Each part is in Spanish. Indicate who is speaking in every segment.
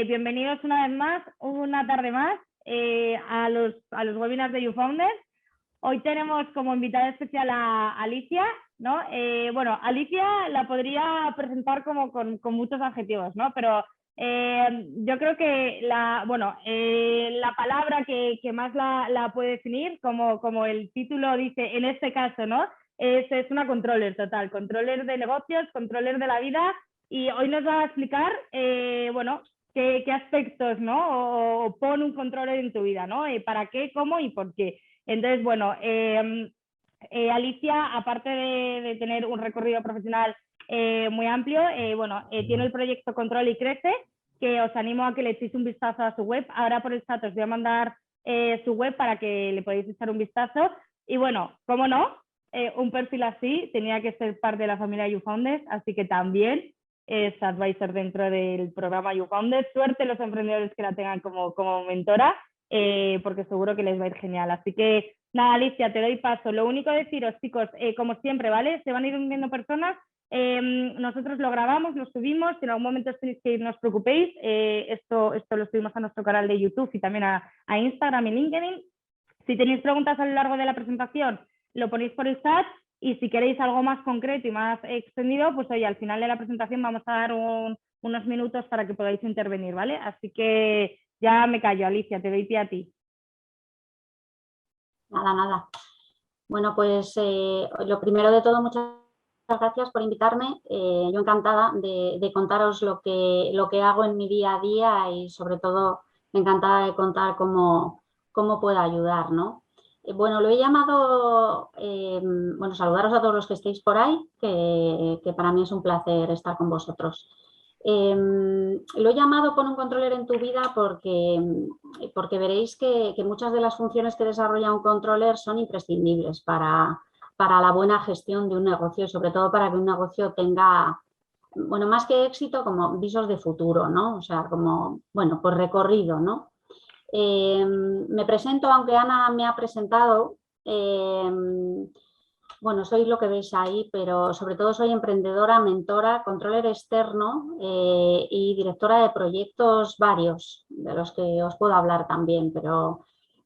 Speaker 1: bienvenidos una vez más, una tarde más, a los webinars de YouFounders. Hoy tenemos como invitada especial a Alicia, ¿no? Bueno, Alicia la podría presentar como con muchos adjetivos, ¿no? Pero yo creo que la palabra que más la puede definir, como el título dice en este caso, ¿no? Es una controller total, controller de negocios, controller de la vida. Y hoy nos va a explicar, qué aspectos, ¿no? O pon un controller en tu vida, ¿no? ¿Para qué, cómo y por qué? Entonces, bueno, Alicia, aparte de tener un recorrido profesional muy amplio, tiene el proyecto Control y Crece, que os animo a que le echéis un vistazo a su web. Ahora por el chat os voy a mandar su web para que le podáis echar un vistazo. Y bueno, cómo no, un perfil así tenía que ser parte de la familia YouFounders, así que también es advisor dentro del programa YouFounders. Suerte los emprendedores que la tengan como mentora, porque seguro que les va a ir genial. Así que nada, Alicia, te doy paso. Lo único deciros, chicos, como siempre, ¿vale? Se van a ir uniendo personas. Nosotros lo grabamos, lo subimos. Si en algún momento os tenéis que ir, no os preocupéis. Esto lo subimos a nuestro canal de YouTube y también a Instagram y LinkedIn. Si tenéis preguntas a lo largo de la presentación, lo ponéis por el chat. Y si queréis algo más concreto y más extendido, pues oye, al final de la presentación vamos a dar unos minutos para que podáis intervenir, ¿vale? Así que ya me callo, Alicia, te doy pie a ti.
Speaker 2: Nada. Bueno, pues lo primero de todo, muchas gracias por invitarme. Yo encantada de contaros lo que hago en mi día a día y sobre todo encantada de contar cómo puedo ayudar, ¿no? Bueno, lo he llamado, saludaros a todos los que estéis por ahí, que para mí es un placer estar con vosotros. Lo he llamado Pon un controller en tu vida porque veréis que muchas de las funciones que desarrolla un controller son imprescindibles para la buena gestión de un negocio y sobre todo para que un negocio tenga, bueno, más que éxito, como visos de futuro, ¿no? O sea, como, bueno, pues recorrido, ¿no? Me presento, aunque Ana me ha presentado. Bueno, soy lo que veis ahí, pero sobre todo soy emprendedora, mentora, controller externo y directora de proyectos varios, de los que os puedo hablar también, pero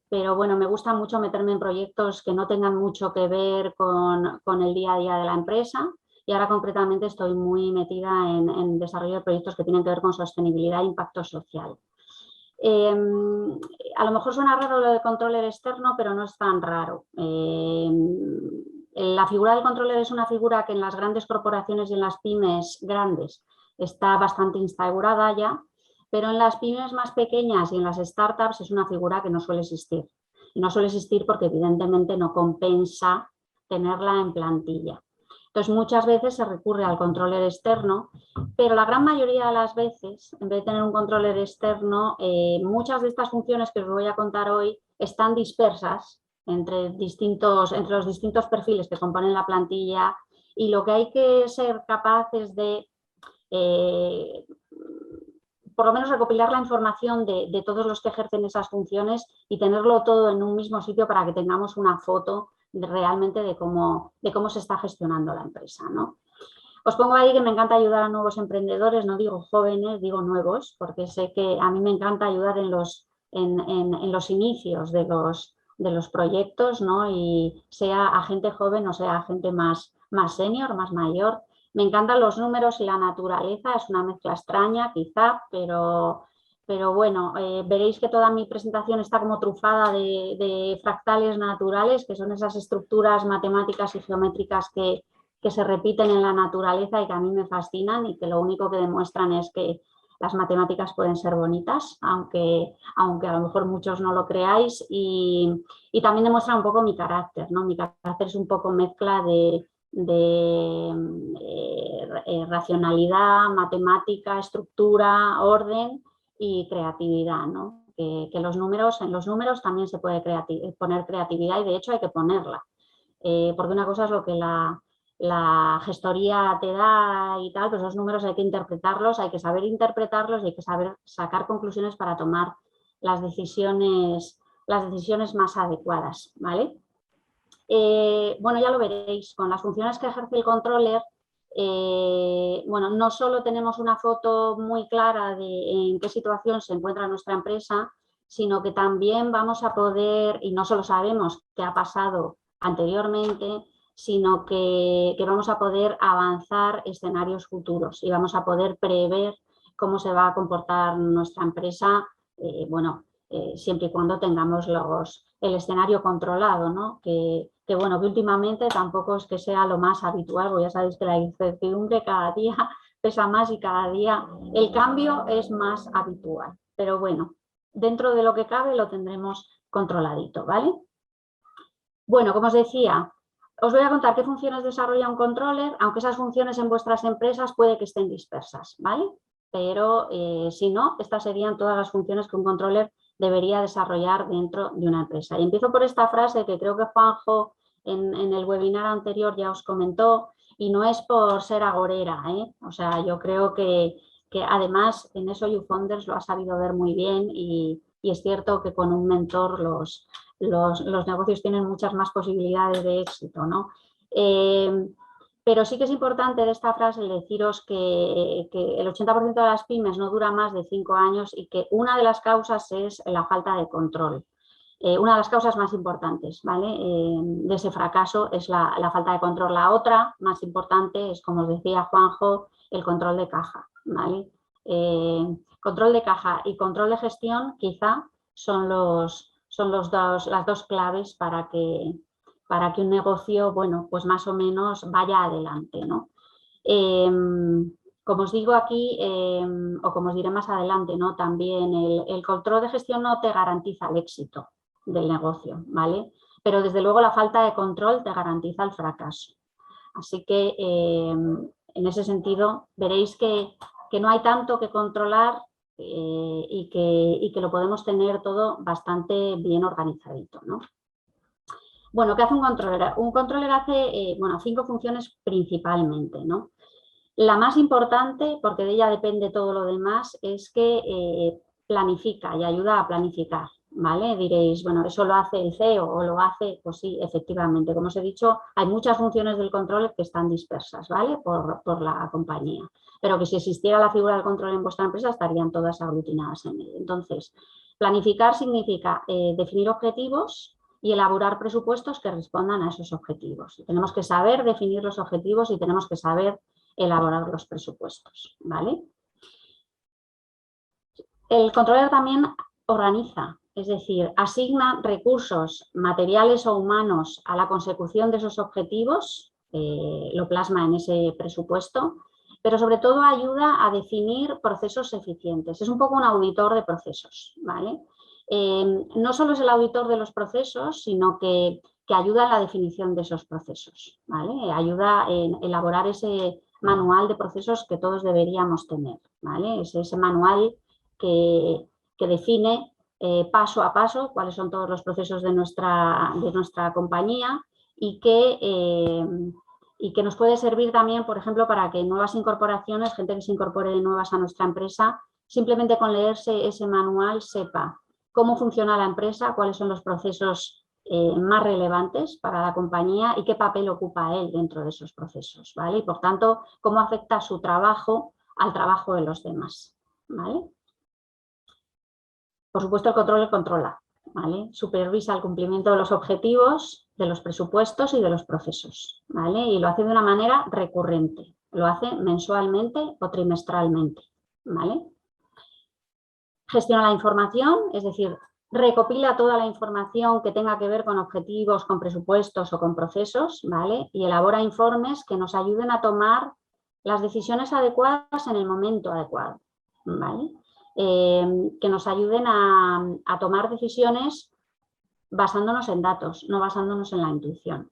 Speaker 2: bueno, me gusta mucho meterme en proyectos que no tengan mucho que ver con el día a día de la empresa. Y ahora concretamente estoy muy metida en desarrollo de proyectos que tienen que ver con sostenibilidad e impacto social. A lo mejor suena raro lo de controller externo, pero no es tan raro. La figura del controller es una figura que en las grandes corporaciones y en las pymes grandes está bastante instaurada ya, pero en las pymes más pequeñas y en las startups es una figura que no suele existir. Y no suele existir porque evidentemente no compensa tenerla en plantilla. Entonces, muchas veces se recurre al controller externo, pero la gran mayoría de las veces, en vez de tener un controller externo, muchas de estas funciones que os voy a contar hoy están dispersas entre los distintos perfiles que componen la plantilla, y lo que hay que ser capaces de, por lo menos, recopilar la información de todos los que ejercen esas funciones y tenerlo todo en un mismo sitio para que tengamos una foto realmente de cómo se está gestionando la empresa, ¿no? Os pongo ahí que me encanta ayudar a nuevos emprendedores, no digo jóvenes, digo nuevos, porque sé que a mí me encanta ayudar en los inicios de los proyectos, ¿no? Y sea a gente joven o sea a gente más senior, más mayor. Me encantan los números y la naturaleza, es una mezcla extraña quizá, pero bueno, veréis que toda mi presentación está como trufada de fractales naturales, que son esas estructuras matemáticas y geométricas que se repiten en la naturaleza y que a mí me fascinan y que lo único que demuestran es que las matemáticas pueden ser bonitas, aunque a lo mejor muchos no lo creáis, y también demuestran un poco mi carácter, ¿no? Mi carácter es un poco mezcla de racionalidad, matemática, estructura, orden y creatividad, ¿no? Que en los números también se puede poner creatividad, y de hecho hay que ponerla, porque una cosa es lo que la gestoría te da y tal, pues los números hay que interpretarlos, hay que saber interpretarlos y hay que saber sacar conclusiones para tomar las decisiones más adecuadas, ¿vale? Bueno, ya lo veréis, con las funciones que ejerce el controller, bueno, no solo tenemos una foto muy clara de en qué situación se encuentra nuestra empresa, sino que también vamos a poder, y no solo sabemos qué ha pasado anteriormente, sino que vamos a poder avanzar escenarios futuros y vamos a poder prever cómo se va a comportar nuestra empresa, bueno, siempre y cuando tengamos el escenario controlado, ¿no? Que bueno, que últimamente tampoco es que sea lo más habitual, porque ya sabéis que la incertidumbre cada día pesa más y cada día el cambio es más habitual. Pero bueno, dentro de lo que cabe lo tendremos controladito, ¿vale? Bueno, como os decía, os voy a contar qué funciones desarrolla un controller, aunque esas funciones en vuestras empresas puede que estén dispersas, ¿vale? Pero si no, estas serían todas las funciones que un controller debería desarrollar dentro de una empresa. Y empiezo por esta frase que creo que Juanjo en el webinar anterior ya os comentó, y no es por ser agorera, ¿eh? O sea, yo creo que además en eso YouFounders lo ha sabido ver muy bien y es cierto que con un mentor los negocios tienen muchas más posibilidades de éxito, ¿no? Pero sí que es importante de esta frase el deciros que el 80% de las pymes no dura más de 5 años y que una de las causas es la falta de control. Una de las causas más importantes, ¿vale? De ese fracaso es la falta de control. La otra más importante es, como os decía Juanjo, el control de caja, ¿vale? Control de caja y control de gestión quizá son las dos claves para que un negocio, bueno, pues más o menos vaya adelante, ¿no? Como os digo aquí, o como os diré más adelante, ¿no? También el control de gestión no te garantiza el éxito del negocio, ¿vale? Pero desde luego la falta de control te garantiza el fracaso. Así que en ese sentido veréis que no hay tanto que controlar y que lo podemos tener todo bastante bien organizadito, ¿no? Bueno, ¿qué hace un controller? Un controller hace, bueno, 5 funciones principalmente, ¿no? La más importante, porque de ella depende todo lo demás, es que planifica y ayuda a planificar, ¿vale? Diréis, bueno, ¿eso lo hace el CEO o lo hace? Pues sí, efectivamente. Como os he dicho, hay muchas funciones del controller que están dispersas, ¿vale? Por la compañía. Pero que si existiera la figura del control en vuestra empresa, estarían todas aglutinadas en él. Entonces, planificar significa definir objetivos y elaborar presupuestos que respondan a esos objetivos. Tenemos que saber definir los objetivos y tenemos que saber elaborar los presupuestos, ¿vale? El controller también organiza, es decir, asigna recursos materiales o humanos a la consecución de esos objetivos, lo plasma en ese presupuesto, pero sobre todo ayuda a definir procesos eficientes. Es un poco un auditor de procesos, ¿vale? No solo es el auditor de los procesos, sino que ayuda en la definición de esos procesos, ¿vale? Ayuda en elaborar ese manual de procesos que todos deberíamos tener, ¿vale? Es ese manual que define paso a paso cuáles son todos los procesos de nuestra compañía y que nos puede servir también, por ejemplo, para que nuevas incorporaciones, gente que se incorpore de nuevas a nuestra empresa, simplemente con leerse ese manual sepa cómo funciona la empresa, cuáles son los procesos más relevantes para la compañía y qué papel ocupa él dentro de esos procesos, ¿vale? Y por tanto, cómo afecta su trabajo al trabajo de los demás, ¿vale? Por supuesto, el control controla, ¿vale? Supervisa el cumplimiento de los objetivos, de los presupuestos y de los procesos, ¿vale? Y lo hace de una manera recurrente, lo hace mensualmente o trimestralmente, ¿vale? Gestiona la información, es decir, recopila toda la información que tenga que ver con objetivos, con presupuestos o con procesos, ¿vale? Y elabora informes que nos ayuden a tomar las decisiones adecuadas en el momento adecuado, ¿vale? Que nos ayuden a tomar decisiones basándonos en datos, no basándonos en la intuición.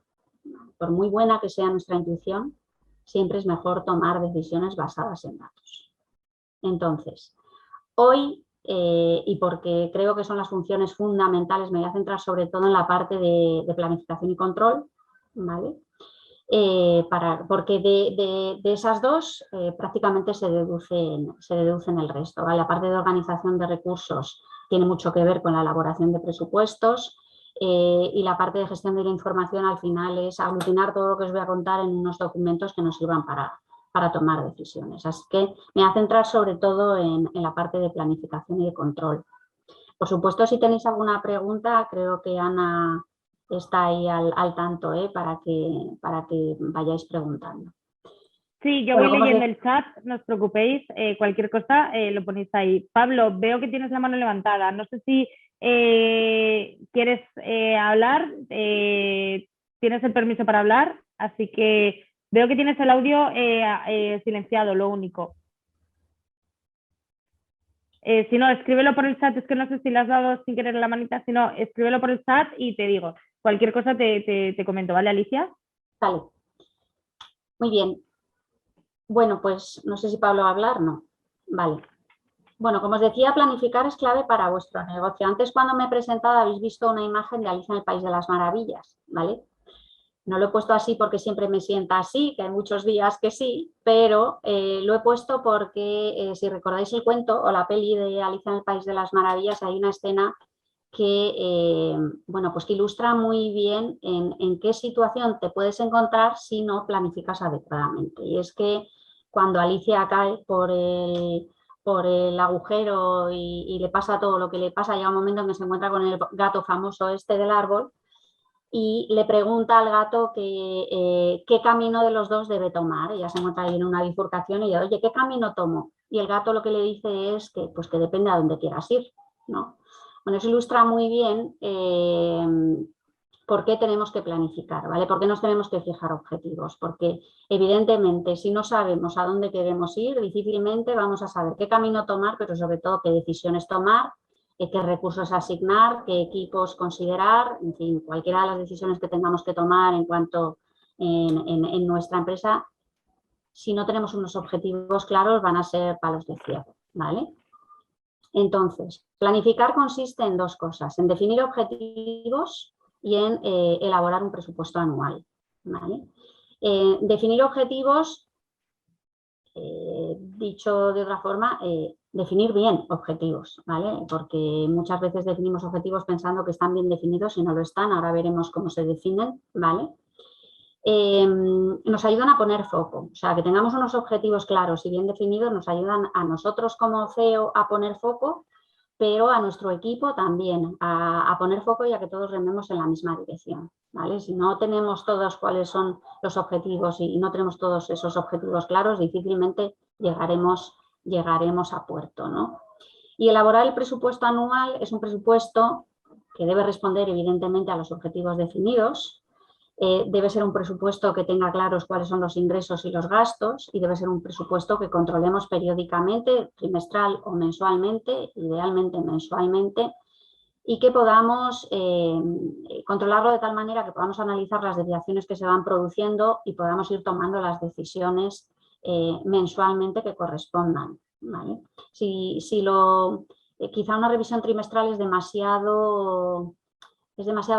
Speaker 2: Por muy buena que sea nuestra intuición, siempre es mejor tomar decisiones basadas en datos. Entonces, hoy, y porque creo que son las funciones fundamentales, me voy a centrar sobre todo en la parte de planificación y control, ¿vale? Porque de esas dos prácticamente se deducen el resto, ¿vale? La parte de organización de recursos tiene mucho que ver con la elaboración de presupuestos y la parte de gestión de la información al final es aglutinar todo lo que os voy a contar en unos documentos que nos sirvan para tomar decisiones. Así que me voy a centrar sobre todo en la parte de planificación y de control. Por supuesto, si tenéis alguna pregunta, creo que Ana está ahí al tanto, para que vayáis preguntando.
Speaker 1: Sí, yo
Speaker 2: Bueno,
Speaker 1: voy leyendo el chat, no os preocupéis, cualquier cosa lo ponéis ahí. Pablo, veo que tienes la mano levantada, no sé si quieres hablar, tienes el permiso para hablar, así que veo que tienes el audio silenciado, lo único. Si no, escríbelo por el chat, es que no sé si le has dado sin querer la manita, si no, escríbelo por el chat y te digo, cualquier cosa te comento, ¿vale, Alicia?
Speaker 2: Vale. Muy bien. Bueno, pues no sé si Pablo va a hablar, no. Vale. Bueno, como os decía, planificar es clave para vuestro negocio. Antes, cuando me he presentado, habéis visto una imagen de Alicia en el País de las Maravillas, ¿vale? No lo he puesto así porque siempre me sienta así, que hay muchos días que sí, pero lo he puesto porque, si recordáis el cuento o la peli de Alicia en el País de las Maravillas, hay una escena que, bueno, pues que ilustra muy bien en qué situación te puedes encontrar si no planificas adecuadamente. Y es que cuando Alicia cae por el agujero y le pasa todo lo que le pasa, llega un momento en que se encuentra con el gato famoso este del árbol y le pregunta al gato qué camino de los dos debe tomar. Ella se encuentra ahí en una bifurcación y ella, oye, ¿qué camino tomo? Y el gato lo que le dice es que, pues que depende a dónde quieras ir, ¿no? Bueno, eso ilustra muy bien por qué tenemos que planificar, ¿vale? ¿Por qué nos tenemos que fijar objetivos? Porque evidentemente si no sabemos a dónde queremos ir, difícilmente vamos a saber qué camino tomar, pero sobre todo qué decisiones tomar, qué recursos asignar, qué equipos considerar, en fin, cualquiera de las decisiones que tengamos que tomar en cuanto en nuestra empresa, si no tenemos unos objetivos claros van a ser palos de ciego, ¿vale? Entonces, planificar consiste en dos cosas, en definir objetivos y en elaborar un presupuesto anual, ¿vale? Definir objetivos, dicho de otra forma, definir bien objetivos, ¿vale? Porque muchas veces definimos objetivos pensando que están bien definidos y no lo están, ahora veremos cómo se definen, ¿vale? Nos ayudan a poner foco, o sea, que tengamos unos objetivos claros y bien definidos nos ayudan a nosotros como CEO a poner foco, pero a nuestro equipo también a poner foco y a que todos rememos en la misma dirección, ¿vale? Si no tenemos todos cuáles son los objetivos y no tenemos todos esos objetivos claros, difícilmente llegaremos a puerto, ¿no? Y elaborar el presupuesto anual es un presupuesto que debe responder evidentemente a los objetivos definidos. Debe ser un presupuesto que tenga claros cuáles son los ingresos y los gastos y debe ser un presupuesto que controlemos periódicamente, trimestral o mensualmente, idealmente mensualmente, y que podamos controlarlo de tal manera que podamos analizar las desviaciones que se van produciendo y podamos ir tomando las decisiones mensualmente que correspondan, ¿vale? Quizá una revisión trimestral es demasiado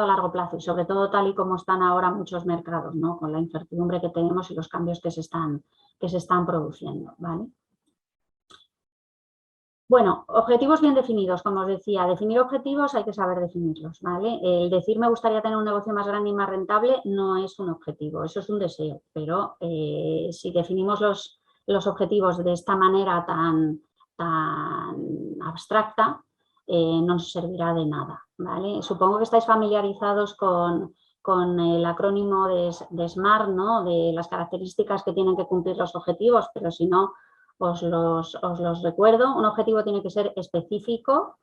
Speaker 2: a largo plazo y sobre todo tal y como están ahora muchos mercados, ¿no? Con la incertidumbre que tenemos y los cambios que se están produciendo, ¿vale? Bueno, objetivos bien definidos, como os decía, definir objetivos hay que saber definirlos, ¿vale? El decir me gustaría tener un negocio más grande y más rentable no es un objetivo, eso es un deseo, pero si definimos los objetivos de esta manera tan abstracta, no nos servirá de nada, ¿vale? Supongo que estáis familiarizados con el acrónimo de SMART, ¿no? De las características que tienen que cumplir los objetivos, pero si no, os los recuerdo. Un objetivo tiene que ser específico,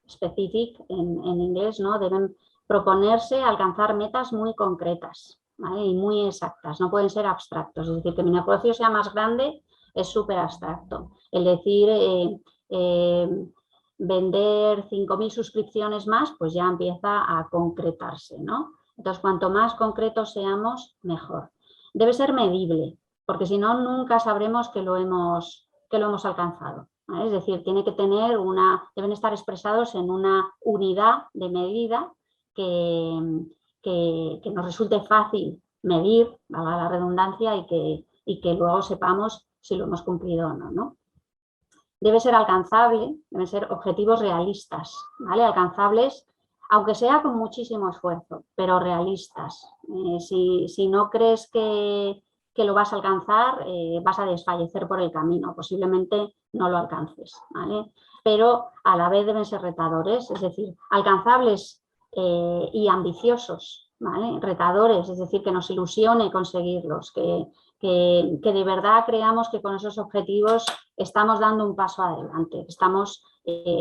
Speaker 2: specific en inglés, ¿no? Deben proponerse alcanzar metas muy concretas, ¿vale? Y muy exactas, no pueden ser abstractos. Es decir, que mi negocio sea más grande es súper abstracto. El decir vender 5.000 suscripciones más, pues ya empieza a concretarse, ¿no? Entonces, cuanto más concretos seamos, mejor. Debe ser medible, porque si no, nunca sabremos que lo hemos alcanzado, ¿vale? Es decir, deben estar expresados en una unidad de medida que nos resulte fácil medir, valga la redundancia, y que luego sepamos si lo hemos cumplido o no, ¿no? Debe ser alcanzable, deben ser objetivos realistas, ¿vale? Alcanzables, aunque sea con muchísimo esfuerzo, pero realistas. Si no crees que que lo vas a alcanzar, vas a desfallecer por el camino, posiblemente no lo alcances, ¿vale? Pero a la vez deben ser retadores, es decir, alcanzables y ambiciosos, ¿vale? Retadores, es decir, que nos ilusione conseguirlos, que de verdad creamos que con esos objetivos estamos dando un paso adelante, estamos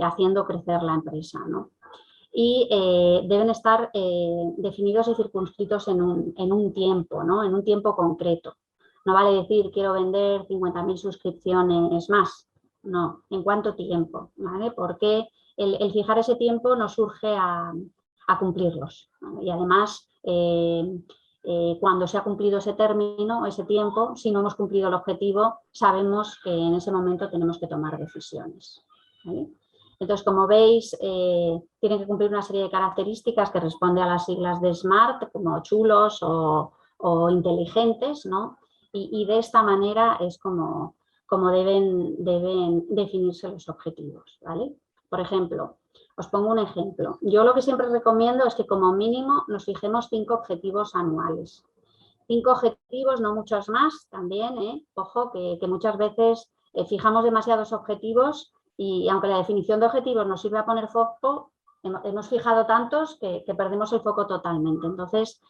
Speaker 2: haciendo crecer la empresa, ¿no? Y deben estar definidos y circunscritos en un tiempo, ¿no? En un tiempo concreto. No vale decir quiero vender 50.000 suscripciones más, no, ¿en cuánto tiempo? ¿Vale? Porque el fijar ese tiempo nos urge a cumplirlos, ¿vale? Y además, cuando se ha cumplido ese término, ese tiempo, si no hemos cumplido el objetivo, sabemos que en ese momento tenemos que tomar decisiones, ¿vale? Entonces, como veis, tienen que cumplir una serie de características que responden a las siglas de SMART, como chulos o inteligentes, ¿no? Y de esta manera es como deben definirse los objetivos, ¿vale? Por ejemplo, os pongo un ejemplo. Yo lo que siempre recomiendo es que como mínimo nos fijemos 5 objetivos anuales. 5 objetivos, no muchos más, también, ojo, que muchas veces fijamos demasiados objetivos y aunque la definición de objetivos nos sirve a poner foco, hemos fijado tantos que perdemos el foco totalmente. Entonces,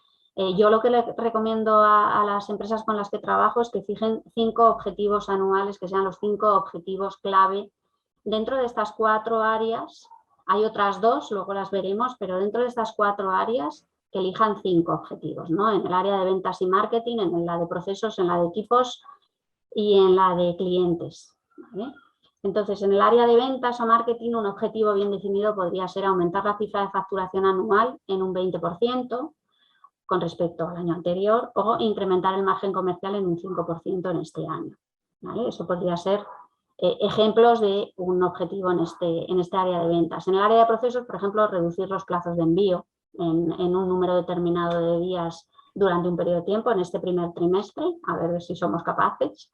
Speaker 2: yo lo que le recomiendo a las empresas con las que trabajo es que fijen 5 objetivos anuales, que sean los 5 objetivos clave. Dentro de estas 4 áreas, hay otras 2, luego las veremos, pero dentro de estas 4 áreas, que elijan 5 objetivos, ¿no? En el área de ventas y marketing, en la de procesos, en la de equipos y en la de clientes, ¿vale? Entonces, en el área de ventas o marketing, un objetivo bien definido podría ser aumentar la cifra de facturación anual en un 20% con respecto al año anterior o incrementar el margen comercial en un 5% en este año, ¿vale? Eso podría ser ejemplos de un objetivo en este área de ventas. En el área de procesos, por ejemplo, reducir los plazos de envío en un número determinado de días durante un periodo de tiempo, en este primer trimestre, a ver si somos capaces.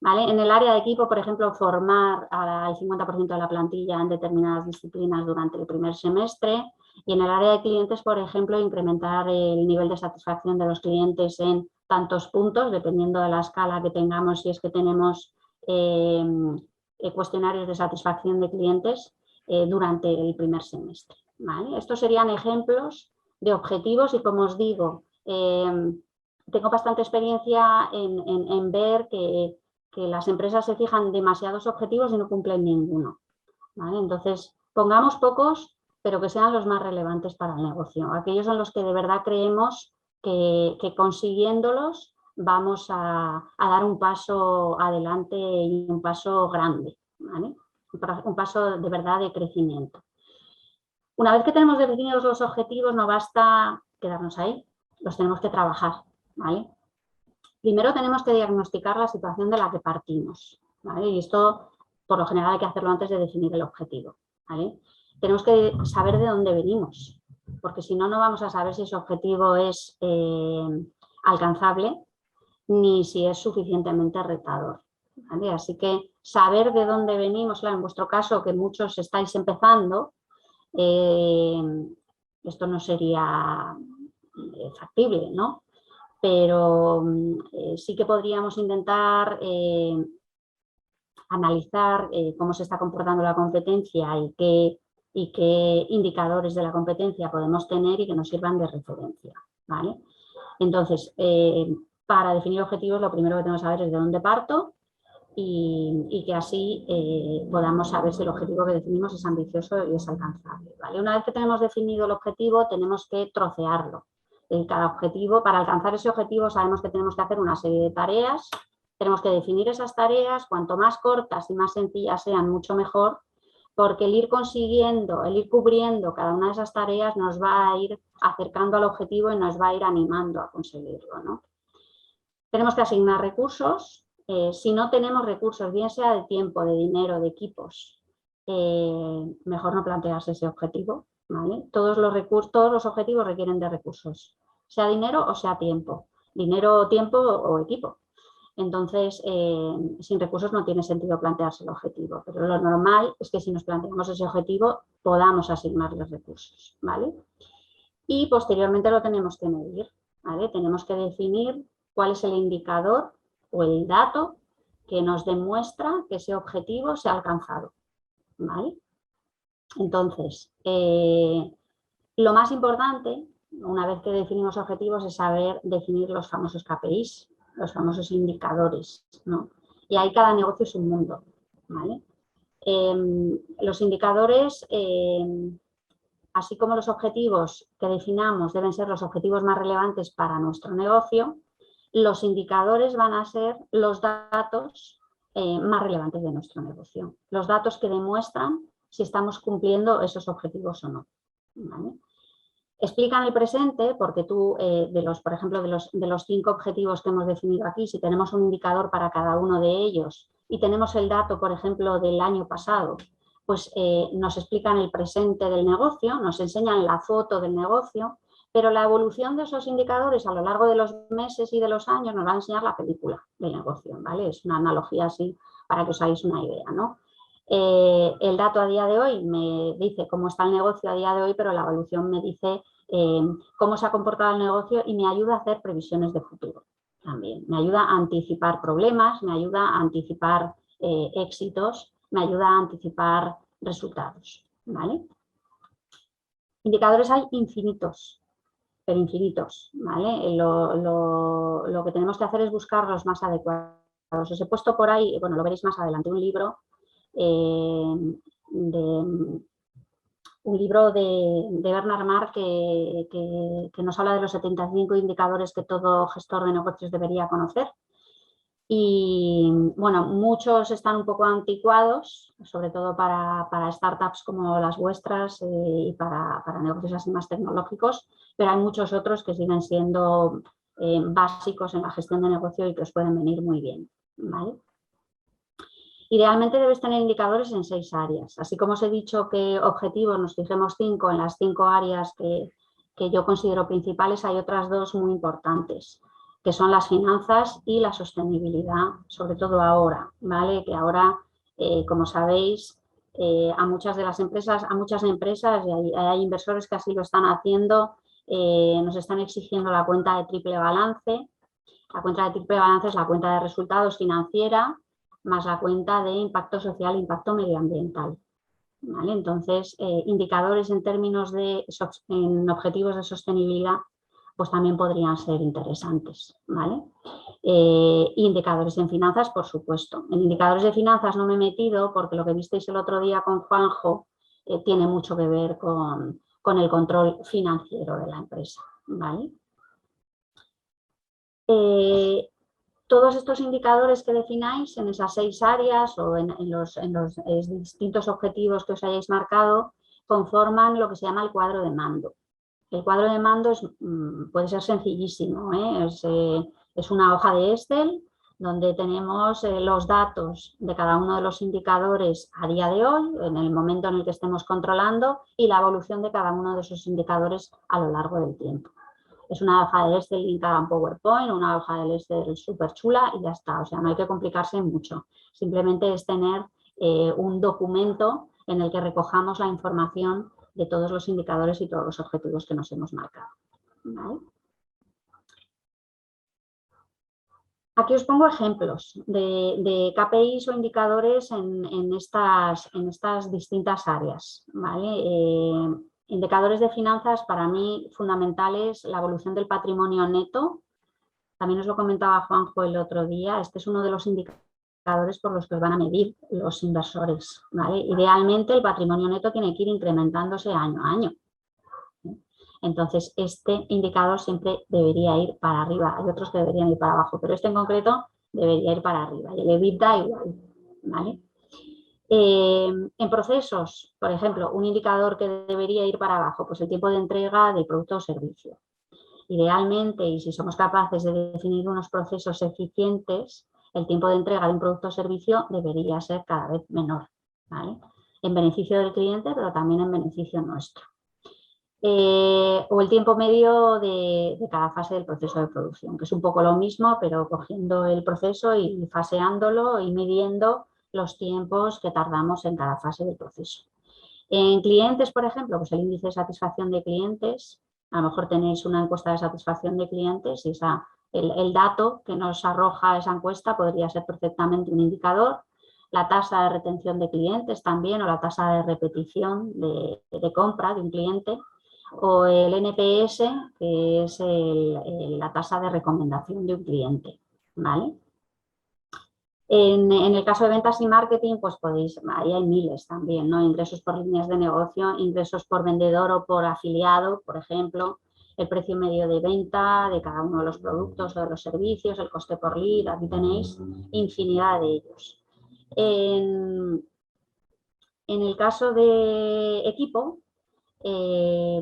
Speaker 2: ¿Vale? En el área de equipo, por ejemplo, formar al 50% de la plantilla en determinadas disciplinas durante el primer semestre. Y en el área de clientes, por ejemplo, incrementar el nivel de satisfacción de los clientes en tantos puntos, dependiendo de la escala que tengamos, si es que tenemos cuestionarios de satisfacción de clientes durante el primer semestre, ¿vale? Estos serían ejemplos de objetivos y, como os digo, tengo bastante experiencia en ver que las empresas se fijan demasiados objetivos y no cumplen ninguno, ¿vale? Entonces, pongamos pocos, pero que sean los más relevantes para el negocio. Aquellos en los que de verdad creemos que consiguiéndolos vamos a dar un paso adelante y un paso grande, ¿vale? Un paso de verdad de crecimiento. Una vez que tenemos definidos los objetivos, no basta quedarnos ahí, los tenemos que trabajar, ¿vale? Primero tenemos que diagnosticar la situación de la que partimos, ¿vale? Y esto, por lo general, hay que hacerlo antes de definir el objetivo, ¿vale? Tenemos que saber de dónde venimos, porque si no, no vamos a saber si ese objetivo es alcanzable ni si es suficientemente retador, ¿vale? Así que saber de dónde venimos, claro, en vuestro caso, que muchos estáis empezando, esto no sería factible, ¿no? Pero sí que podríamos intentar analizar cómo se está comportando la competencia y qué indicadores de la competencia podemos tener y que nos sirvan de referencia, ¿vale? Entonces, para definir objetivos, lo primero que tengo que saber es de dónde parto y que así podamos saber si el objetivo que definimos es ambicioso y es alcanzable, ¿vale? Una vez que tenemos definido el objetivo, tenemos que trocearlo. En cada objetivo, para alcanzar ese objetivo sabemos que tenemos que hacer una serie de tareas, tenemos que definir esas tareas, cuanto más cortas y más sencillas sean, mucho mejor, porque el ir consiguiendo, el ir cubriendo cada una de esas tareas nos va a ir acercando al objetivo y nos va a ir animando a conseguirlo, ¿no? Tenemos que asignar recursos. Si no tenemos recursos, bien sea de tiempo, de dinero, de equipos, mejor no plantearse ese objetivo, ¿vale? Todos los objetivos requieren de recursos, sea dinero o sea tiempo. Dinero, tiempo o equipo. Entonces, sin recursos no tiene sentido plantearse el objetivo, pero lo normal es que si nos planteamos ese objetivo podamos asignarles recursos, ¿vale? Y posteriormente lo tenemos que medir, ¿vale? Tenemos que definir cuál es el indicador o el dato que nos demuestra que ese objetivo se ha alcanzado, ¿vale? Entonces, lo más importante, una vez que definimos objetivos, es saber definir los famosos KPIs, los famosos indicadores, ¿no? Y ahí cada negocio es un mundo, ¿vale? Los indicadores, así como los objetivos que definamos deben ser los objetivos más relevantes para nuestro negocio, los indicadores van a ser los datos más relevantes de nuestro negocio, los datos que demuestran si estamos cumpliendo esos objetivos o no, ¿vale? Explican el presente porque tú, por ejemplo, de los 5 objetivos que hemos definido aquí, si tenemos un indicador para cada uno de ellos y tenemos el dato, por ejemplo, del año pasado, pues nos explican el presente del negocio, nos enseñan la foto del negocio, pero la evolución de esos indicadores a lo largo de los meses y de los años nos va a enseñar la película del negocio, ¿vale? Es una analogía así para que os hagáis una idea, ¿no? El dato a día de hoy me dice cómo está el negocio a día de hoy, pero la evolución me dice cómo se ha comportado el negocio y me ayuda a hacer previsiones de futuro también. Me ayuda a anticipar problemas, me ayuda a anticipar éxitos, me ayuda a anticipar resultados, ¿vale? Indicadores hay infinitos, pero infinitos, ¿vale? Lo que tenemos que hacer es buscar los más adecuados. Os he puesto por ahí, bueno, lo veréis más adelante, un libro de Bernard Marr que nos habla de los 75 indicadores que todo gestor de negocios debería conocer. Y bueno, muchos están un poco anticuados, sobre todo para startups como las vuestras y para negocios así más tecnológicos, pero hay muchos otros que siguen siendo básicos en la gestión de negocio y que os pueden venir muy bien, ¿vale? Idealmente debes tener indicadores en 6 áreas. Así como os he dicho que objetivos nos fijemos 5 en las 5 áreas que yo considero principales, hay otras 2 muy importantes, que son las finanzas y la sostenibilidad, sobre todo ahora, ¿vale? Que ahora, como sabéis, a muchas empresas y hay inversores que así lo están haciendo, nos están exigiendo la cuenta de triple balance. La cuenta de triple balance es la cuenta de resultados financiera más la cuenta de impacto social e impacto medioambiental, ¿vale? Entonces, indicadores en términos de en objetivos de sostenibilidad, pues también podrían ser interesantes, ¿vale? Indicadores en finanzas, por supuesto. En indicadores de finanzas no me he metido porque lo que visteis el otro día con Juanjo tiene mucho que ver con el control financiero de la empresa, ¿vale? Todos estos indicadores que defináis en esas 6 áreas o en los distintos objetivos que os hayáis marcado conforman lo que se llama el cuadro de mando. El cuadro de mando puede ser sencillísimo, ¿eh? Es una hoja de Excel donde tenemos los datos de cada uno de los indicadores a día de hoy, en el momento en el que estemos controlando, y la evolución de cada uno de esos indicadores a lo largo del tiempo. Es una hoja de Excel linkada en PowerPoint, una hoja de Excel súper chula y ya está. O sea, no hay que complicarse mucho. Simplemente es tener un documento en el que recojamos la información de todos los indicadores y todos los objetivos que nos hemos marcado, ¿vale? Aquí os pongo ejemplos de KPIs o indicadores en estas distintas áreas, ¿vale? Indicadores de finanzas, para mí, fundamentales, la evolución del patrimonio neto. También os lo comentaba Juanjo el otro día, este es uno de los indicadores por los que os van a medir los inversores, ¿vale? Idealmente, el patrimonio neto tiene que ir incrementándose año a año. Entonces, este indicador siempre debería ir para arriba. Hay otros que deberían ir para abajo, pero este en concreto debería ir para arriba. Y el EBITDA igual, ¿vale? En procesos, por ejemplo, un indicador que debería ir para abajo, pues el tiempo de entrega de producto o servicio. Idealmente, y si somos capaces de definir unos procesos eficientes, el tiempo de entrega de un producto o servicio debería ser cada vez menor, ¿vale? En beneficio del cliente, pero también en beneficio nuestro. O el tiempo medio de cada fase del proceso de producción, que es un poco lo mismo, pero cogiendo el proceso y faseándolo y midiendo los tiempos que tardamos en cada fase del proceso. En clientes, por ejemplo, pues el índice de satisfacción de clientes, a lo mejor tenéis una encuesta de satisfacción de clientes y esa El dato que nos arroja esa encuesta podría ser perfectamente un indicador, la tasa de retención de clientes también, o la tasa de repetición de compra de un cliente, o el NPS, que es la tasa de recomendación de un cliente, ¿vale? En el caso de ventas y marketing, pues ahí hay miles también, ¿no? Ingresos por líneas de negocio, ingresos por vendedor o por afiliado, por ejemplo, el precio medio de venta de cada uno de los productos o de los servicios, el coste por lead, aquí tenéis infinidad de ellos. En el caso de equipo,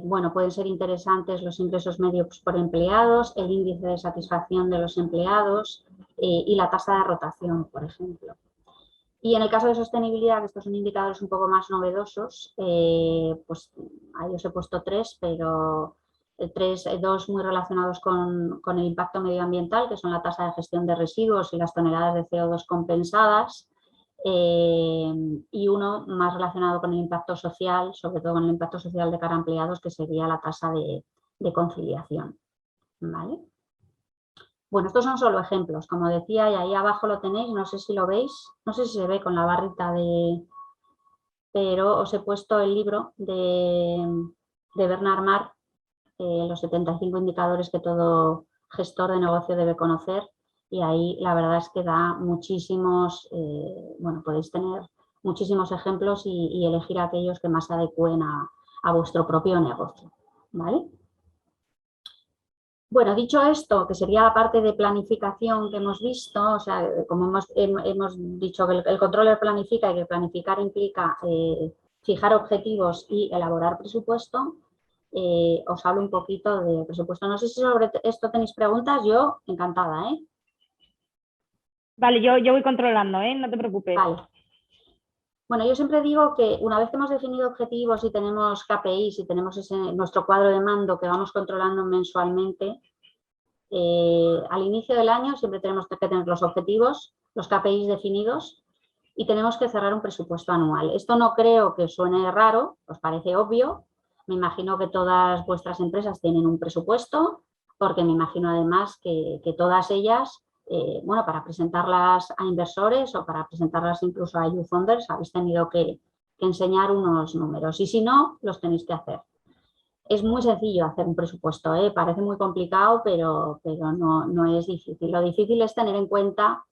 Speaker 2: bueno, pueden ser interesantes los ingresos medios por empleados, el índice de satisfacción de los empleados y la tasa de rotación, por ejemplo. Y en el caso de sostenibilidad, que estos son indicadores un poco más novedosos, pues ahí os he puesto tres, pero dos muy relacionados con el impacto medioambiental, que son la tasa de gestión de residuos y las toneladas de CO2 compensadas, y uno más relacionado con el impacto social, sobre todo con el impacto social de cara a empleados, que sería la tasa de conciliación, ¿vale? Bueno, estos son solo ejemplos, como decía, y ahí abajo lo tenéis, no sé si lo veis, no sé si se ve con la barrita pero os he puesto el libro de Bernard Marr, los 75 indicadores que todo gestor de negocio debe conocer, y ahí la verdad es que da muchísimos, bueno, podéis tener muchísimos ejemplos y elegir aquellos que más se adecúen a vuestro propio negocio, ¿vale? Bueno, dicho esto, que sería la parte de planificación que hemos visto, o sea, como hemos dicho que el controller planifica y que planificar implica fijar objetivos y elaborar presupuesto, os hablo un poquito de presupuesto. No sé si sobre esto tenéis preguntas, yo encantada, ¿eh?
Speaker 1: Vale, yo voy controlando, ¿eh? No te preocupes.
Speaker 2: Vale. Bueno, yo siempre digo que una vez que hemos definido objetivos y tenemos KPIs y tenemos nuestro cuadro de mando que vamos controlando mensualmente, al inicio del año siempre tenemos que tener los objetivos, los KPIs definidos y tenemos que cerrar un presupuesto anual. Esto no creo que suene raro, os parece obvio. Me imagino que todas vuestras empresas tienen un presupuesto, porque me imagino además que todas ellas, bueno, para presentarlas a inversores o para presentarlas incluso a youth funders habéis tenido que enseñar unos números y si no, los tenéis que hacer. Es muy sencillo hacer un presupuesto, ¿eh? Parece muy complicado, pero no es difícil. Lo difícil es tener en cuenta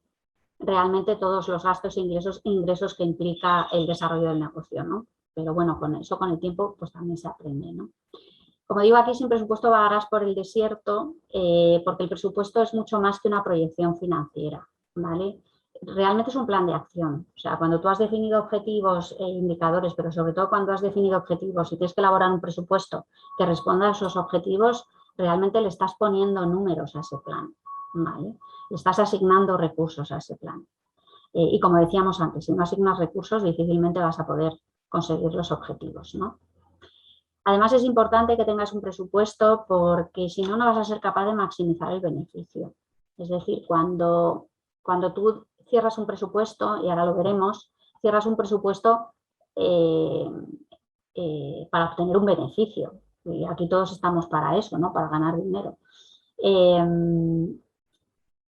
Speaker 2: realmente todos los gastos e ingresos que implica el desarrollo del negocio, ¿no? Pero bueno, con eso, con el tiempo, pues también se aprende, ¿no? Como digo, aquí sin presupuesto vagarás por el desierto, porque el presupuesto es mucho más que una proyección financiera, ¿vale? Realmente es un plan de acción. O sea, cuando tú has definido objetivos e indicadores, pero sobre todo cuando has definido objetivos y tienes que elaborar un presupuesto que responda a esos objetivos, realmente le estás poniendo números a ese plan, ¿vale? Le estás asignando recursos a ese plan. Y como decíamos antes, si no asignas recursos, difícilmente vas a poder conseguir los objetivos, ¿no? Además, es importante que tengas un presupuesto porque si no, no vas a ser capaz de maximizar el beneficio. Es decir, cuando tú cierras un presupuesto, y ahora lo veremos, cierras un presupuesto para obtener un beneficio. Y aquí todos estamos para eso, ¿no? Para ganar dinero.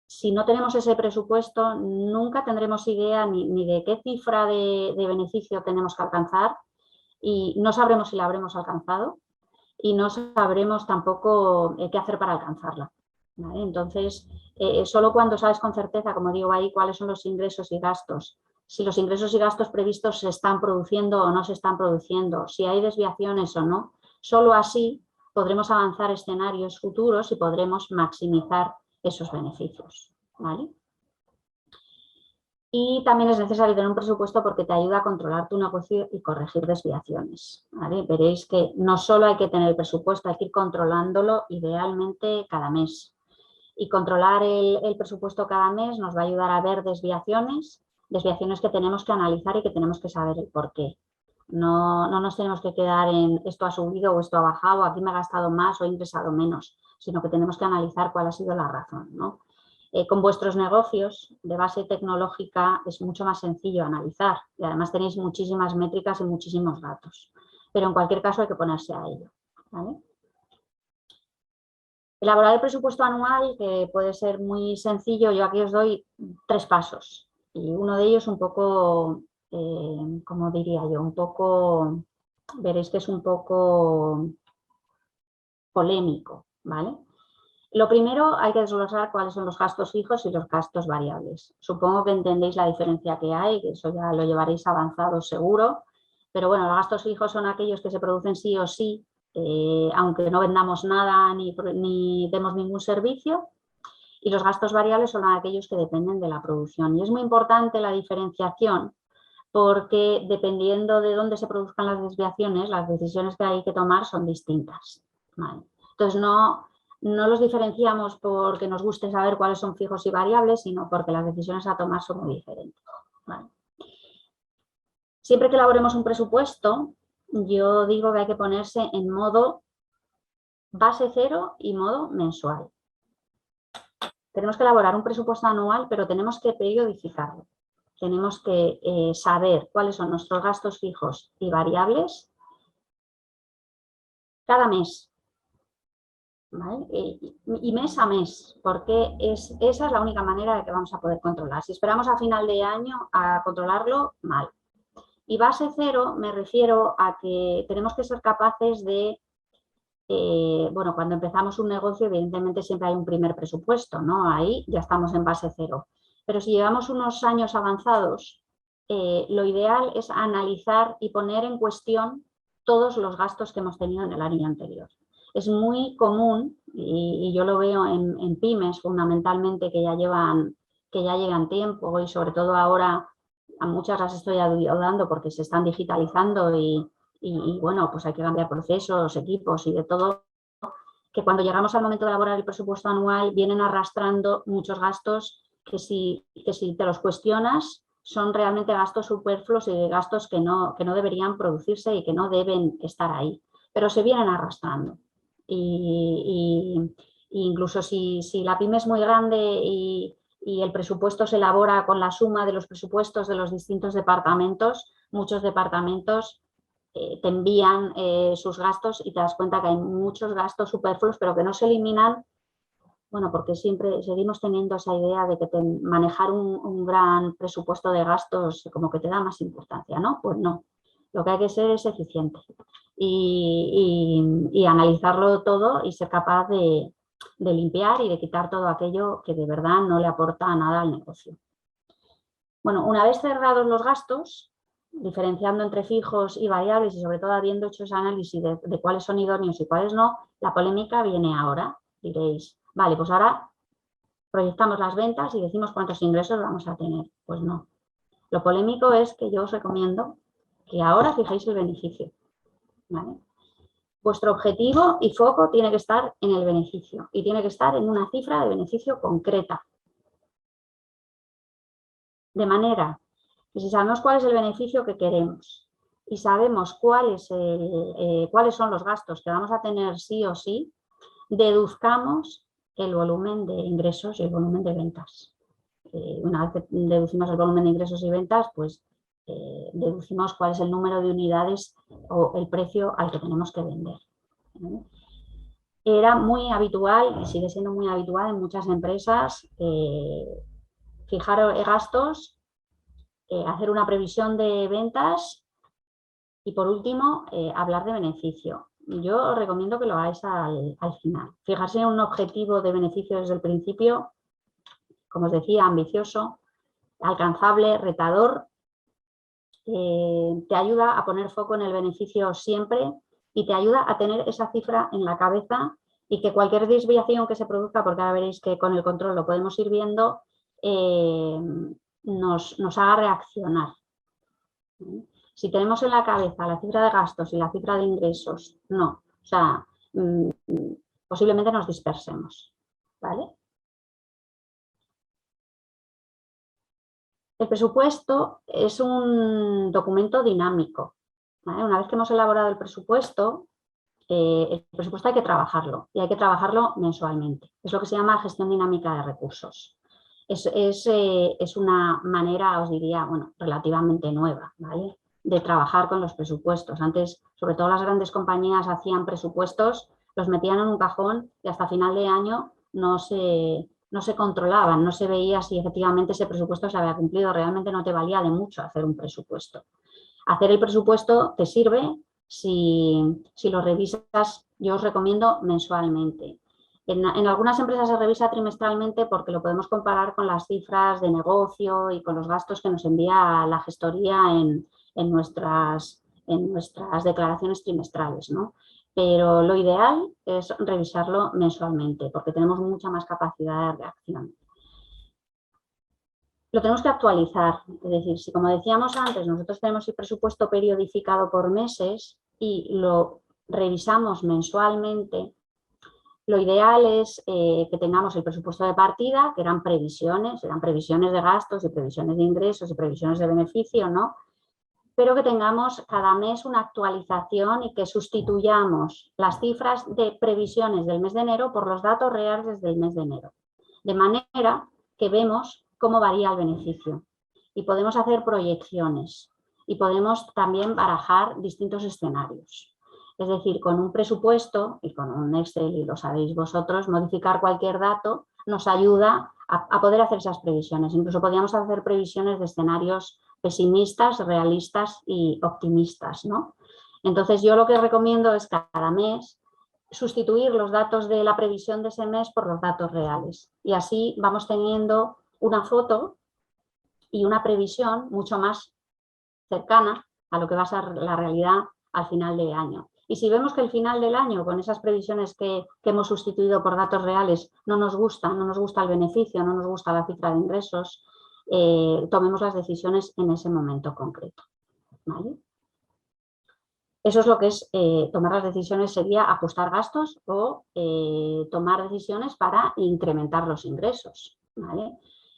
Speaker 2: Si no tenemos ese presupuesto, nunca tendremos idea ni de qué cifra de beneficio tenemos que alcanzar y no sabremos si la habremos alcanzado y no sabremos tampoco qué hacer para alcanzarla, ¿vale? Entonces, solo cuando sabes con certeza, como digo ahí, cuáles son los ingresos y gastos, si los ingresos y gastos previstos se están produciendo o no se están produciendo, si hay desviaciones o no, solo así podremos avanzar escenarios futuros y podremos maximizar esos beneficios, ¿vale? Y también es necesario tener un presupuesto porque te ayuda a controlar tu negocio y corregir desviaciones, ¿vale? Veréis que no solo hay que tener el presupuesto, hay que ir controlándolo idealmente cada mes. Y controlar el presupuesto cada mes nos va a ayudar a ver desviaciones que tenemos que analizar y que tenemos que saber el por qué. No nos tenemos que quedar en esto ha subido o esto ha bajado, aquí me he gastado más o he ingresado menos, sino que tenemos que analizar cuál ha sido la razón, ¿no? Con vuestros negocios de base tecnológica es mucho más sencillo analizar y además tenéis muchísimas métricas y muchísimos datos. Pero en cualquier caso hay que ponerse a ello, ¿vale? Elaborar el presupuesto anual, que puede ser muy sencillo, yo aquí os doy 3 pasos. Y uno de ellos un poco, como diría yo, un poco, veréis que es un poco polémico, ¿vale? Lo primero, hay que desglosar cuáles son los gastos fijos y los gastos variables. Supongo que entendéis la diferencia que hay, que eso ya lo llevaréis avanzado seguro, pero bueno, los gastos fijos son aquellos que se producen sí o sí, aunque no vendamos nada ni demos ningún servicio, y los gastos variables son aquellos que dependen de la producción. Y es muy importante la diferenciación, porque dependiendo de dónde se produzcan las desviaciones, las decisiones que hay que tomar son distintas, ¿vale? Entonces no los diferenciamos porque nos guste saber cuáles son fijos y variables, sino porque las decisiones a tomar son muy diferentes, ¿vale? Siempre que elaboremos un presupuesto, yo digo que hay que ponerse en modo base cero y modo mensual. Tenemos que elaborar un presupuesto anual, pero tenemos que periodificarlo. Tenemos que saber cuáles son nuestros gastos fijos y variables cada mes, ¿vale? Y mes a mes, porque esa es la única manera de que vamos a poder controlar. Si esperamos a final de año a controlarlo, mal. Y base cero me refiero a que tenemos que ser capaces de, bueno, cuando empezamos un negocio, evidentemente siempre hay un primer presupuesto, ¿no? Ahí ya estamos en base cero. Pero si llevamos unos años avanzados, lo ideal es analizar y poner en cuestión todos los gastos que hemos tenido en el año anterior. Es muy común, y yo lo veo en pymes fundamentalmente que ya llevan tiempo, y sobre todo ahora a muchas las estoy ayudando porque se están digitalizando y bueno, pues hay que cambiar procesos, equipos y de todo, que cuando llegamos al momento de elaborar el presupuesto anual vienen arrastrando muchos gastos que si te los cuestionas son realmente gastos superfluos y gastos que no deberían producirse y que no deben estar ahí, pero se vienen arrastrando. Y incluso si la pyme es muy grande y el presupuesto se elabora con la suma de los presupuestos de los distintos departamentos, muchos departamentos te envían sus gastos y te das cuenta que hay muchos gastos superfluos, pero que no se eliminan, bueno, porque siempre seguimos teniendo esa idea de que manejar un gran presupuesto de gastos como que te da más importancia, ¿no? Pues no, lo que hay que ser es eficiente y analizarlo todo y ser capaz de limpiar y de quitar todo aquello que de verdad no le aporta nada al negocio. Bueno, una vez cerrados los gastos, diferenciando entre fijos y variables y sobre todo habiendo hecho ese análisis de cuáles son idóneos y cuáles no, la polémica viene ahora. Diréis, vale, pues ahora proyectamos las ventas y decimos cuántos ingresos vamos a tener. Pues no. Lo polémico es que yo os recomiendo que ahora fijéis el beneficio, ¿vale? Vuestro objetivo y foco tiene que estar en el beneficio y tiene que estar en una cifra de beneficio concreta. De manera que si sabemos cuál es el beneficio que queremos y sabemos cuáles son los gastos que vamos a tener sí o sí, deduzcamos el volumen de ingresos y el volumen de ventas. Una vez que deducimos el volumen de ingresos y ventas, pues deducimos cuál es el número de unidades o el precio al que tenemos que vender. Era muy habitual y sigue siendo muy habitual en muchas empresas fijar gastos, hacer una previsión de ventas y por último hablar de beneficio. Yo os recomiendo que lo hagáis al final. Fijarse en un objetivo de beneficio desde el principio, como os decía, ambicioso, alcanzable, retador, te ayuda a poner foco en el beneficio siempre y te ayuda a tener esa cifra en la cabeza y que cualquier desviación que se produzca, porque ahora veréis que con el control lo podemos ir viendo, nos haga reaccionar. Si tenemos en la cabeza la cifra de gastos y la cifra de ingresos, no. O sea, posiblemente nos dispersemos, ¿vale? El presupuesto es un documento dinámico, ¿vale? Una vez que hemos elaborado el presupuesto hay que trabajarlo y hay que trabajarlo mensualmente. Es lo que se llama gestión dinámica de recursos. Es una manera, os diría, bueno, relativamente nueva, ¿vale?, de trabajar con los presupuestos. Antes, sobre todo las grandes compañías hacían presupuestos los metían en un cajón y hasta final de año no se controlaban, no se veía si efectivamente ese presupuesto se había cumplido. Realmente no te valía de mucho hacer un presupuesto. Hacer el presupuesto te sirve si lo revisas, yo os recomiendo mensualmente. En algunas empresas se revisa trimestralmente porque lo podemos comparar con las cifras de negocio y con los gastos que nos envía la gestoría en nuestras declaraciones trimestrales, ¿no? Pero lo ideal es revisarlo mensualmente porque tenemos mucha más capacidad de reacción. Lo tenemos que actualizar, es decir, si como decíamos antes, nosotros tenemos el presupuesto periodificado por meses y lo revisamos mensualmente, lo ideal es que tengamos el presupuesto de partida, que eran previsiones de gastos y previsiones de ingresos y previsiones de beneficio, ¿no? Pero que tengamos cada mes una actualización y que sustituyamos las cifras de previsiones del mes de enero por los datos reales desde el mes de enero. De manera que vemos cómo varía el beneficio y podemos hacer proyecciones y podemos también barajar distintos escenarios. Es decir, con un presupuesto y con un Excel, y lo sabéis vosotros, modificar cualquier dato nos ayuda a poder hacer esas previsiones. Incluso podríamos hacer previsiones de escenarios pesimistas, realistas y optimistas, ¿no? Entonces yo lo que recomiendo es cada mes sustituir los datos de la previsión de ese mes por los datos reales. Y así vamos teniendo una foto y una previsión mucho más cercana a lo que va a ser la realidad al final de año. Y si vemos que el final del año, con esas previsiones que hemos sustituido por datos reales, no nos gusta el beneficio, no nos gusta la cifra de ingresos, tomemos las decisiones en ese momento concreto, ¿vale? Eso es lo que es tomar las decisiones, sería ajustar gastos o tomar decisiones para incrementar los ingresos, ¿vale?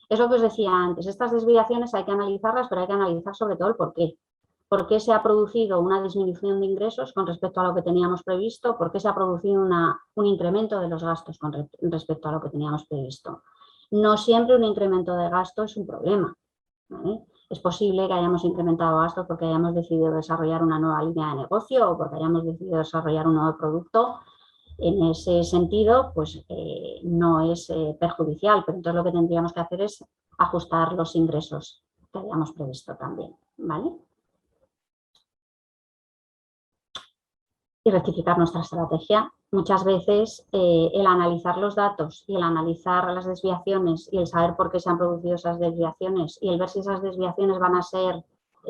Speaker 2: Es lo que os decía antes, estas desviaciones hay que analizarlas, pero hay que analizar sobre todo el por qué. ¿Por qué se ha producido una disminución de ingresos con respecto a lo que teníamos previsto? ¿Por qué se ha producido un incremento de los gastos con respecto a lo que teníamos previsto? No siempre un incremento de gasto es un problema, ¿vale? Es posible que hayamos incrementado gastos porque hayamos decidido desarrollar una nueva línea de negocio o porque hayamos decidido desarrollar un nuevo producto. En ese sentido, pues no es perjudicial, pero entonces lo que tendríamos que hacer es ajustar los ingresos que hayamos previsto también, ¿vale? Y rectificar nuestra estrategia. Muchas veces el analizar los datos y el analizar las desviaciones y el saber por qué se han producido esas desviaciones y el ver si esas desviaciones van a ser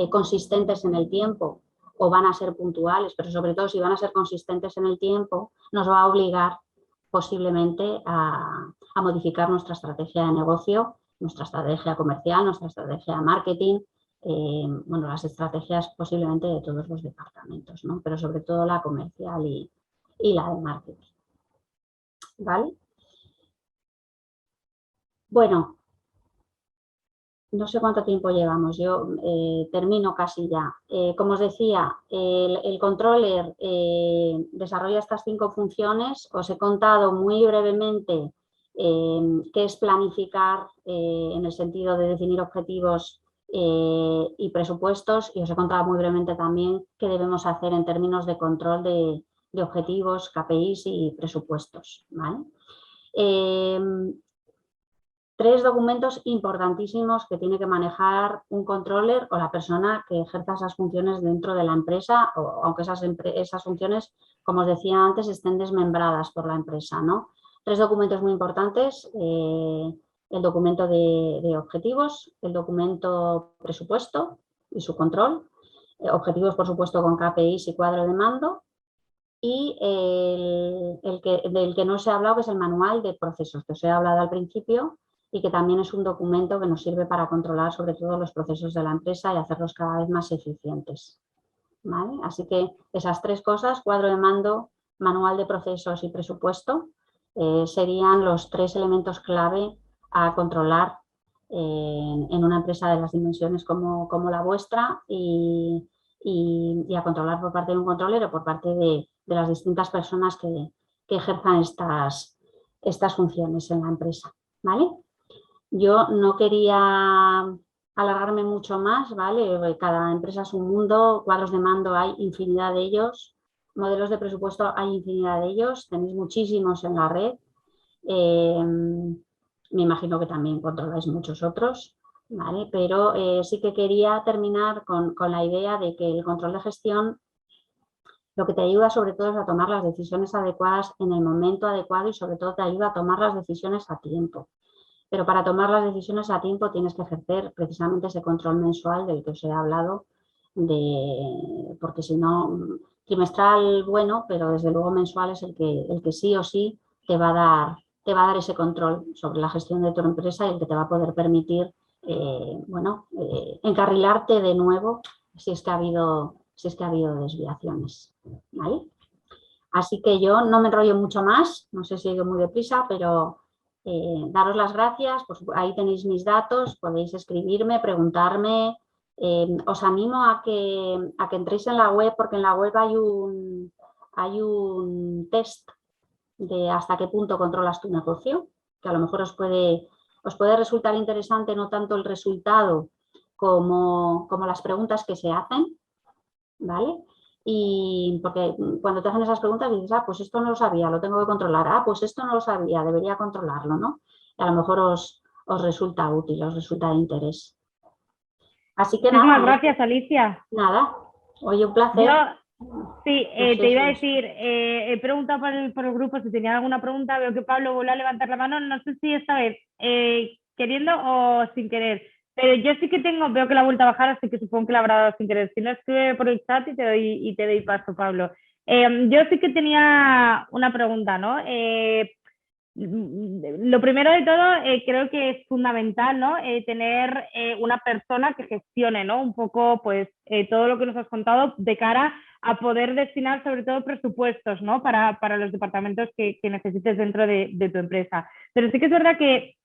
Speaker 2: consistentes en el tiempo o van a ser puntuales, pero sobre todo si van a ser consistentes en el tiempo, nos va a obligar posiblemente a modificar nuestra estrategia de negocio, nuestra estrategia comercial, nuestra estrategia de marketing, bueno, las estrategias posiblemente de todos los departamentos, ¿no? Pero sobre todo la comercial y la de marketing, ¿vale? Bueno, no sé cuánto tiempo llevamos, yo termino casi ya. Como os decía, el controller desarrolla estas 5 funciones. Os he contado muy brevemente qué es planificar en el sentido de definir objetivos y presupuestos, y os he contado muy brevemente también qué debemos hacer en términos de control de objetivos, KPIs y presupuestos, ¿vale? 3 documentos importantísimos que tiene que manejar un controller o la persona que ejerza esas funciones dentro de la empresa, o aunque esas funciones, como os decía antes, estén desmembradas por la empresa, ¿no? 3 documentos muy importantes: el documento de objetivos, el documento presupuesto y su control, objetivos por supuesto con KPIs y cuadro de mando, y del que no os he hablado, que es el manual de procesos, que os he hablado al principio, y que también es un documento que nos sirve para controlar sobre todo los procesos de la empresa y hacerlos cada vez más eficientes, ¿vale? Así que esas 3 cosas, cuadro de mando, manual de procesos y presupuesto, serían los 3 elementos clave a controlar en una empresa de las dimensiones como la vuestra y a controlar por parte de un controller o por parte de las distintas personas que ejerzan estas funciones en la empresa, ¿vale? Yo no quería alargarme mucho más, ¿vale? Cada empresa es un mundo, cuadros de mando hay infinidad de ellos, Modelos de presupuesto hay infinidad de ellos, tenéis muchísimos en la red. Me imagino que también controláis muchos otros, ¿vale? Pero sí que quería terminar con la idea de que el control de gestión lo que te ayuda sobre todo es a tomar las decisiones adecuadas en el momento adecuado y sobre todo te ayuda a tomar las decisiones a tiempo. Pero para tomar las decisiones a tiempo tienes que ejercer precisamente ese control mensual del que os he hablado, porque si no, trimestral bueno, pero desde luego mensual es el que sí o sí te va a dar ese control sobre la gestión de tu empresa y el que te va a poder permitir encarrilarte de nuevo si es que ha habido desviaciones. ¿Vale? Así que yo no me enrollo mucho más, no sé si he ido muy deprisa, pero daros las gracias, pues ahí tenéis mis datos, podéis escribirme, preguntarme. Os animo a que entréis en la web, porque en la web hay un test de hasta qué punto controlas tu negocio, que a lo mejor os puede resultar interesante no tanto el resultado como las preguntas que se hacen, ¿vale? Y porque cuando te hacen esas preguntas dices, pues esto no lo sabía, lo tengo que controlar, pues esto no lo sabía, debería controlarlo, ¿no? Y a lo mejor os resulta útil, os resulta de interés. Así que
Speaker 1: Muchísimas
Speaker 2: nada,
Speaker 1: gracias, Alicia.
Speaker 2: oye, un
Speaker 1: Yo,
Speaker 2: placer.
Speaker 1: sí,
Speaker 2: No sé
Speaker 1: te iba
Speaker 2: si
Speaker 1: a decir, he preguntado por el grupo si tenía alguna pregunta, veo que Pablo vuelve a levantar la mano, no sé si esta vez queriendo o sin querer, pero yo sí que tengo, veo que la ha vuelto a bajar, así que supongo que la habrá dado sin querer. Si no, escribe por el chat y te doy paso, Pablo. Yo sí que tenía una pregunta, ¿no? Lo primero de todo, creo que es fundamental, ¿no? Tener una persona que gestione, ¿no? Un poco, pues, todo lo que nos has contado de cara a poder destinar, sobre todo, presupuestos, ¿no? Para los departamentos que necesites dentro de tu empresa. Pero sí que es verdad que,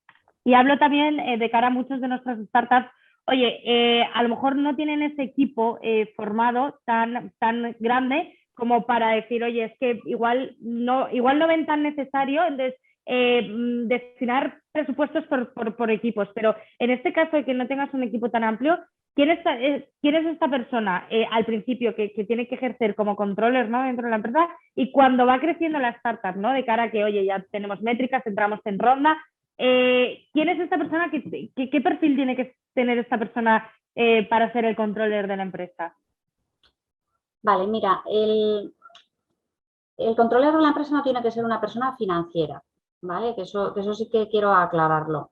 Speaker 1: y hablo también de cara a muchos de nuestras startups, oye, a lo mejor no tienen ese equipo formado tan grande como para decir, oye, es que igual no ven tan necesario, entonces destinar presupuestos por equipos, pero en este caso de que no tengas un equipo tan amplio, ¿quién es esta persona al principio que tiene que ejercer como controller, ¿no? Dentro de la empresa y cuando va creciendo la startup, ¿no? De cara a que, oye, ya tenemos métricas, entramos en ronda. ¿Quién es esta persona? ¿Qué perfil tiene que tener esta persona para ser el controller de la empresa?
Speaker 2: Vale, mira, el controller de la empresa no tiene que ser una persona financiera, ¿vale? Que eso sí que quiero aclararlo.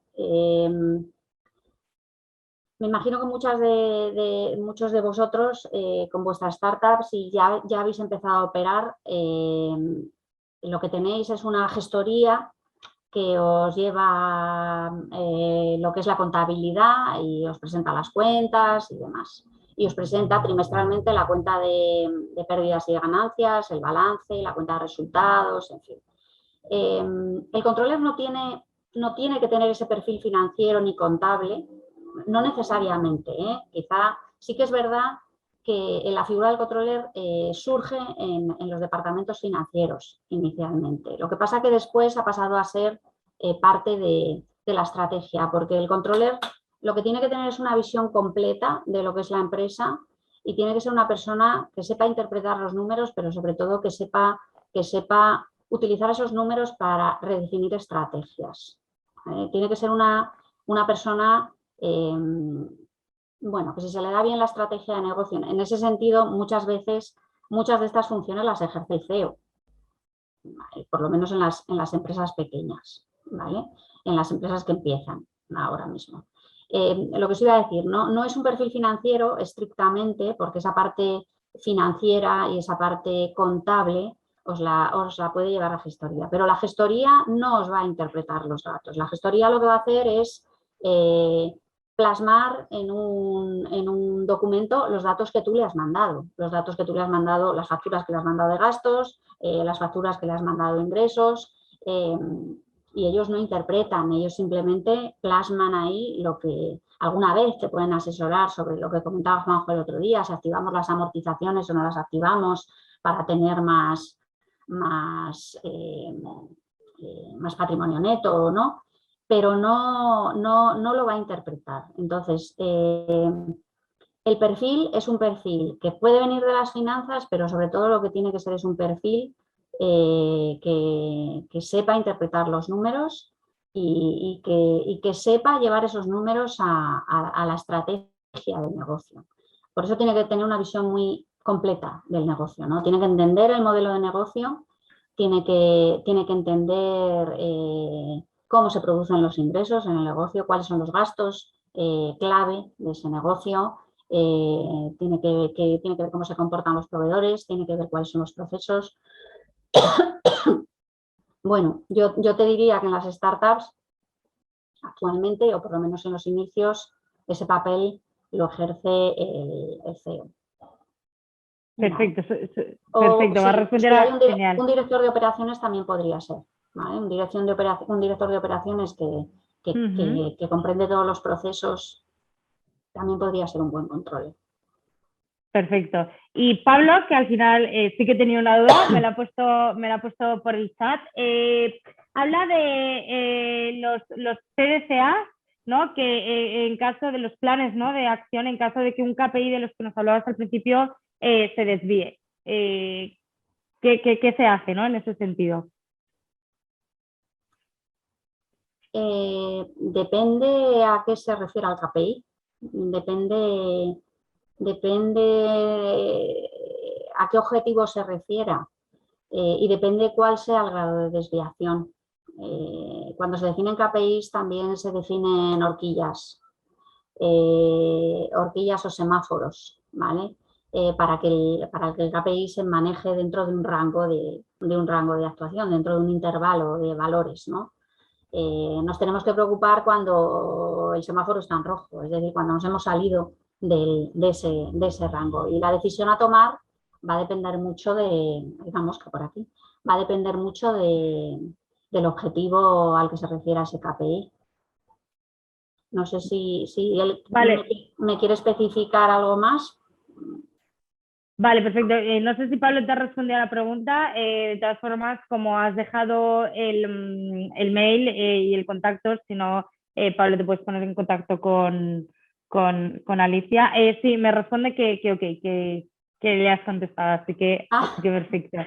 Speaker 2: Me imagino que muchos de vosotros con vuestras startups, si ya habéis empezado a operar, lo que tenéis es una gestoría que os lleva lo que es la contabilidad y os presenta las cuentas y demás. Y os presenta trimestralmente la cuenta de pérdidas y de ganancias, el balance, la cuenta de resultados, en fin. El controller no tiene que tener ese perfil financiero ni contable, no necesariamente, ¿eh? Quizá sí que es verdad que la figura del controller surge en los departamentos financieros inicialmente. Lo que pasa que después ha pasado a ser parte de la estrategia, porque el controller lo que tiene que tener es una visión completa de lo que es la empresa y tiene que ser una persona que sepa interpretar los números, pero sobre todo que sepa utilizar esos números para redefinir estrategias. Tiene que ser una persona que si se le da bien la estrategia de negocio, en ese sentido, muchas veces, muchas de estas funciones las ejerce el CEO, ¿vale? Por lo menos en las empresas pequeñas, ¿vale? En las empresas que empiezan ahora mismo. Lo que os iba a decir, no es un perfil financiero estrictamente, porque esa parte financiera y esa parte contable os la puede llevar la gestoría, pero la gestoría no os va a interpretar los datos. La gestoría lo que va a hacer es plasmar en un documento los datos que tú le has mandado, las facturas que le has mandado de gastos, las facturas que le has mandado de ingresos, y ellos no interpretan, ellos simplemente plasman ahí lo que alguna vez te pueden asesorar sobre lo que comentaba Juanjo el otro día, si activamos las amortizaciones o no las activamos para tener más patrimonio neto o no, pero no lo va a interpretar. Entonces, El perfil es un perfil que puede venir de las finanzas, pero sobre todo lo que tiene que ser es un perfil que sepa interpretar los números y que sepa llevar esos números a la estrategia del negocio. Por eso tiene que tener una visión muy completa del negocio, ¿no? Tiene que entender el modelo de negocio, tiene que entender cómo se producen los ingresos en el negocio, cuáles son los gastos clave de ese negocio, tiene que ver cómo se comportan los proveedores, tiene que ver cuáles son los procesos. Bueno, yo te diría que en las startups actualmente, o por lo menos en los inicios, ese papel lo ejerce el CEO.
Speaker 1: Perfecto,
Speaker 2: O,
Speaker 1: perfecto, va a responder
Speaker 2: si hay
Speaker 1: genial.
Speaker 2: un director de operaciones también podría ser, ¿vale? Un director de operaciones que comprende todos los procesos también podría ser un buen control.
Speaker 1: Perfecto. Y Pablo, que al final sí que tenía una duda, me la ha puesto por el chat. Habla de los PDCA, ¿no? Que en caso de los planes, ¿no? De acción, en caso de que un KPI de los que nos hablabas al principio se desvíe. ¿Qué se hace, ¿no? En ese sentido.
Speaker 2: Depende a qué se refiere al KPI. Depende a qué objetivo se refiera y depende cuál sea el grado de desviación. Cuando se definen KPIs también se definen horquillas o semáforos, ¿vale? Para que el KPI se maneje dentro de un rango de actuación, dentro de un intervalo de valores, ¿no? Nos tenemos que preocupar cuando el semáforo está en rojo, es decir, cuando nos hemos salido de ese rango. Y la decisión a tomar va a depender mucho digamos que por aquí, va a depender mucho del objetivo al que se refiera ese KPI. No sé si él
Speaker 1: Vale.
Speaker 2: me quiere especificar algo más.
Speaker 1: Vale, perfecto. No sé si Pablo te ha respondido a la pregunta. De todas formas, como has dejado el mail y el contacto, si no, Pablo, te puedes poner en contacto con Alicia. Sí, me responde que le has contestado, así que perfecto.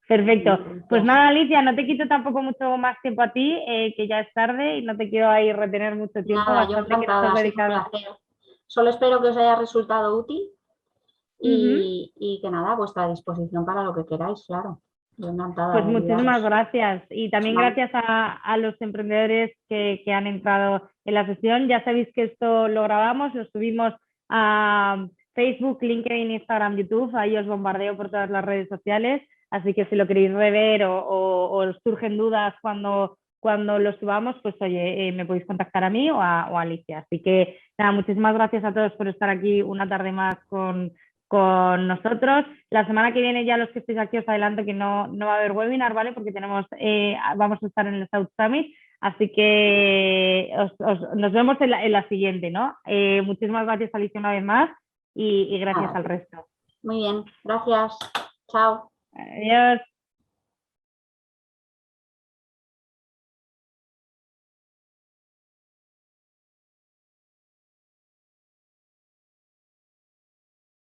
Speaker 1: Perfecto. Pues nada, Alicia, no te quito tampoco mucho más tiempo a ti, que ya es tarde y no te quiero ahí retener mucho tiempo.
Speaker 2: Nada, yo encantada, ha sido un placer. Solo espero que os haya resultado útil. Y que nada, a vuestra disposición para lo que queráis, claro. Yo encantada.
Speaker 1: Pues muchísimas gracias. Y también gracias a los emprendedores que han entrado en la sesión. Ya sabéis que esto lo grabamos, lo subimos a Facebook, LinkedIn, Instagram, YouTube. Ahí os bombardeo por todas las redes sociales. Así que si lo queréis rever o os surgen dudas cuando lo subamos, pues oye, me podéis contactar a mí o a Alicia. Así que nada, muchísimas gracias a todos por estar aquí una tarde más con nosotros. La semana que viene ya los que estéis aquí os adelanto que no va a haber webinar, ¿vale? Porque vamos a estar en el South Summit, así que nos vemos en la siguiente, ¿no? Muchísimas gracias, Alicia, una vez más y gracias al resto.
Speaker 2: Muy bien, gracias. Chao.
Speaker 1: Adiós.